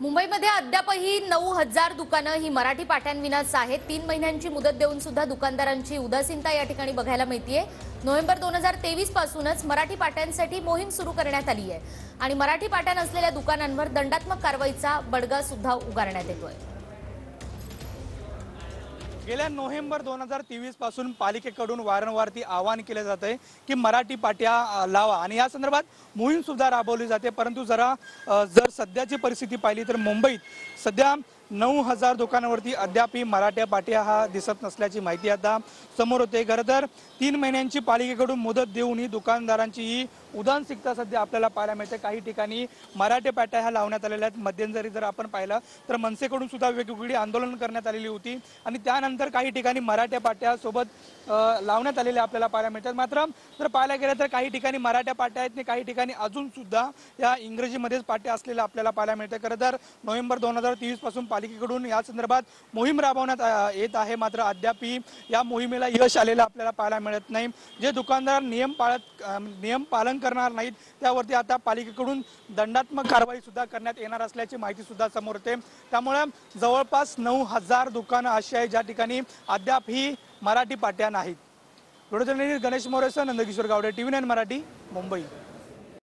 मुंबईमध्ये अद्यापही 9,000 दुकानं ही मराठी पाट्यांविनाच आहेत। 3 महिन्यांची मुदत देऊन सुद्धा दुकानदारांची उदासीनता या ठिकाणी बघायला मिळतेय। नोव्हेंबर 2023 पासूनच मराठी पाट्यांसाठी मोहीम सुरू करण्यात आली आहे आणि मराठी पाट्या नसलेल्या दुकानांवर दंडात्मक कारवाईचा बडगा सुद्धा उगारण्यात येतोय। गेल्या नोव्हेंबर 2023 पासून पालिकेकडून वारंवार आवाहन केले जाते की मराठी पाट्या लावा आणि या संदर्भात मोहीम सुद्धा राबवली जाते। परंतु जर सध्याची परिस्थिती पाहिली तर मुंबईत सध्या 9,000 दुकानांवरती अद्याप मराठ्या पाट्या हा दिसत नसल्याची माहिती आता समोर होते। खरं तर 3 महिन्यांची पालिकेकडून मुदत देऊनही दुकानदारांची ही उदासीनता सध्या आपल्याला पाहायला मिळते। काही ठिकाणी मराठ्या पाट्या ह्या लावण्यात आलेल्या आहेत। मध्यंतरी जर आपण पाहिलं तर मनसेकडून सुद्धा वेगवेगळी आंदोलन करण्यात आलेली होती आणि त्यानंतर काही ठिकाणी मराठ्या पाट्या सोबत लावण्यात आलेल्या आपल्याला पाहायला मिळतात। मात्र जर पाहायला गेलं तर काही ठिकाणी मराठ्या पाट्या आहेत आणि काही ठिकाणी अजून सुद्धा या इंग्रजीमध्येच पाट्या असलेल्या आपल्याला पाहायला मिळते। खरं तर नोव्हेंबर 2023 पासून पालिकेकडून या संदर्भात मोहीम राबवण्यात येत आहे, मात्र अद्याप या मोहिमेला यश आलेलं आपल्याला पाहायला मिळत नाही। जे दुकानदार नियम पालन करणार नाहीत त्यावरती आता पालिकेकडून दंडात्मक कारवाई सुद्धा करण्यात येणार असल्याची माहिती सुद्धा समोर येते। त्यामुळे जवळपास 9,000 दुकानं अशी आहेत ज्या ठिकाणी अद्याप ही मराठी पाट्या नाहीत। गणेश मोरेसह नंदकिशोर गावडे, TV9 मराठी, मुंबई।